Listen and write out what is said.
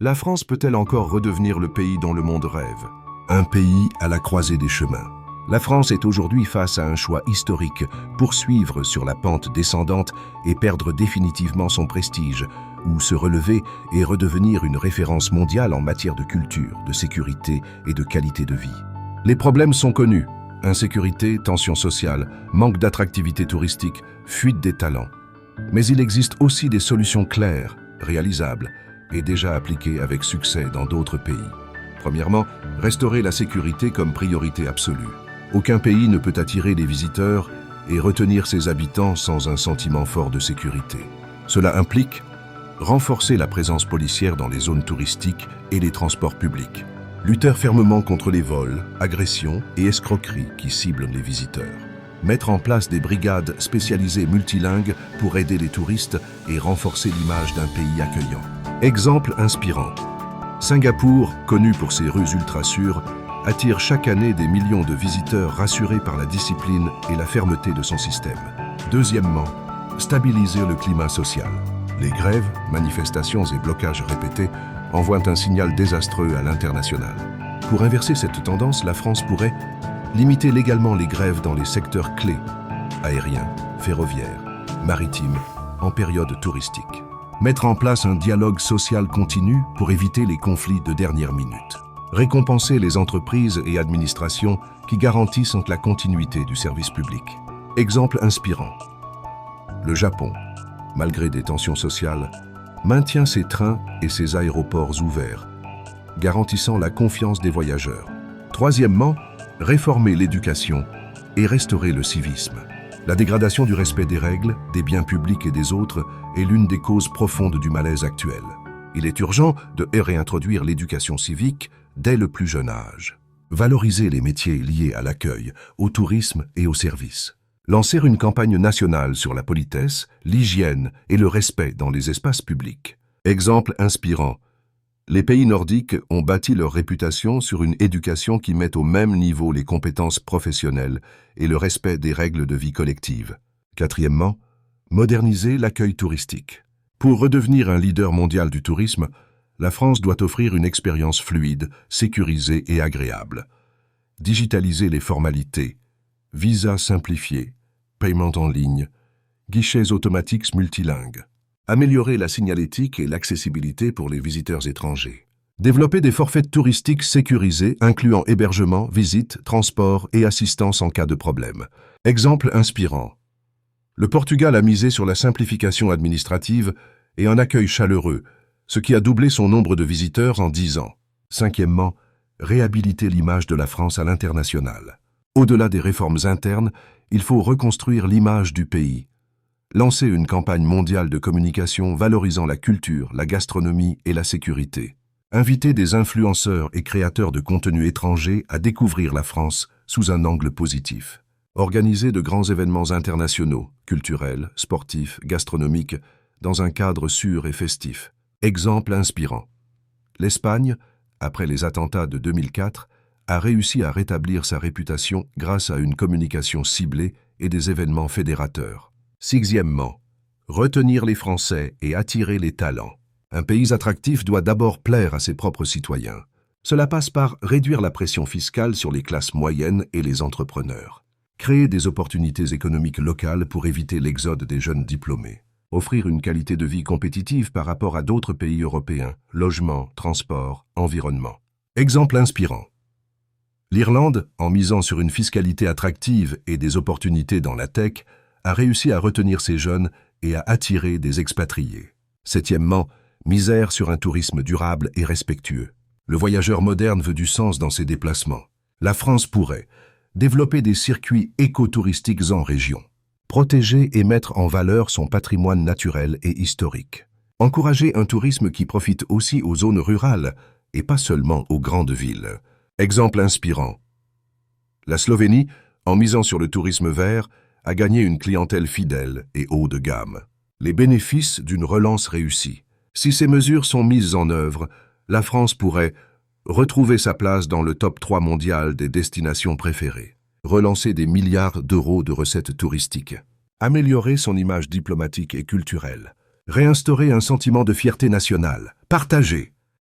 La France peut-elle encore redevenir le pays dont le monde rêve? Un pays à la croisée des chemins. La France est aujourd'hui face à un choix historique, poursuivre sur la pente descendante et perdre définitivement son prestige, ou se relever et redevenir une référence mondiale en matière de culture, de sécurité et de qualité de vie. Les problèmes sont connus: insécurité, tension sociale, manque d'attractivité touristique, fuite des talents. Mais il existe aussi des solutions claires, réalisables et déjà appliquées avec succès dans d'autres pays. Premièrement, restaurer la sécurité comme priorité absolue. Aucun pays ne peut attirer les visiteurs et retenir ses habitants sans un sentiment fort de sécurité. Cela implique renforcer la présence policière dans les zones touristiques et les transports publics, lutter fermement contre les vols, agressions et escroqueries qui ciblent les visiteurs, mettre en place des brigades spécialisées multilingues pour aider les touristes et renforcer l'image d'un pays accueillant. Exemple inspirant. Singapour, connu pour ses rues ultra sûres, attire chaque année des millions de visiteurs rassurés par la discipline et la fermeté de son système. Deuxièmement, stabiliser le climat social. Les grèves, manifestations et blocages répétés envoient un signal désastreux à l'international. Pour inverser cette tendance, la France pourrait limiter légalement les grèves dans les secteurs clés, aériens, ferroviaires, maritimes, en période touristique. Mettre en place un dialogue social continu pour éviter les conflits de dernière minute. Récompenser les entreprises et administrations qui garantissent la continuité du service public. Exemple inspirant. Le Japon, malgré des tensions sociales, maintient ses trains et ses aéroports ouverts, garantissant la confiance des voyageurs. Troisièmement, réformer l'éducation et restaurer le civisme. La dégradation du respect des règles, des biens publics et des autres est l'une des causes profondes du malaise actuel. Il est urgent de réintroduire l'éducation civique dès le plus jeune âge. Valoriser les métiers liés à l'accueil, au tourisme et aux services. Lancer une campagne nationale sur la politesse, l'hygiène et le respect dans les espaces publics. Exemple inspirant. Les pays nordiques ont bâti leur réputation sur une éducation qui met au même niveau les compétences professionnelles et le respect des règles de vie collective. Quatrièmement, moderniser l'accueil touristique. Pour redevenir un leader mondial du tourisme, la France doit offrir une expérience fluide, sécurisée et agréable. Digitaliser les formalités, visas simplifiés, paiement en ligne, guichets automatiques multilingues. Améliorer la signalétique et l'accessibilité pour les visiteurs étrangers. Développer des forfaits touristiques sécurisés incluant hébergement, visite, transport et assistance en cas de problème. Exemple inspirant. Le Portugal a misé sur la simplification administrative et un accueil chaleureux, ce qui a doublé son nombre de visiteurs en 10 ans. Cinquièmement, réhabiliter l'image de la France à l'international. Au-delà des réformes internes, il faut reconstruire l'image du pays. Lancer une campagne mondiale de communication valorisant la culture, la gastronomie et la sécurité. Inviter des influenceurs et créateurs de contenu étrangers à découvrir la France sous un angle positif. Organiser de grands événements internationaux, culturels, sportifs, gastronomiques, dans un cadre sûr et festif. Exemple inspirant. L'Espagne, après les attentats de 2004, a réussi à rétablir sa réputation grâce à une communication ciblée et des événements fédérateurs. Sixièmement, retenir les Français et attirer les talents. Un pays attractif doit d'abord plaire à ses propres citoyens. Cela passe par réduire la pression fiscale sur les classes moyennes et les entrepreneurs. Créer des opportunités économiques locales pour éviter l'exode des jeunes diplômés. Offrir une qualité de vie compétitive par rapport à d'autres pays européens, logement, transport, environnement. Exemple inspirant. L'Irlande, en misant sur une fiscalité attractive et des opportunités dans la tech, a réussi à retenir ses jeunes et à attirer des expatriés. Septièmement, misère sur un tourisme durable et respectueux. Le voyageur moderne veut du sens dans ses déplacements. La France pourrait développer des circuits écotouristiques en région. Protéger et mettre en valeur son patrimoine naturel et historique. Encourager un tourisme qui profite aussi aux zones rurales et pas seulement aux grandes villes. Exemple inspirant. La Slovénie, en misant sur le tourisme vert, a gagné une clientèle fidèle et haut de gamme. Les bénéfices d'une relance réussie. Si ces mesures sont mises en œuvre, la France pourrait retrouver sa place dans le top 3 mondial des destinations préférées. Relancer des milliards d'euros de recettes touristiques. Améliorer son image diplomatique et culturelle. Réinstaurer un sentiment de fierté nationale. Partager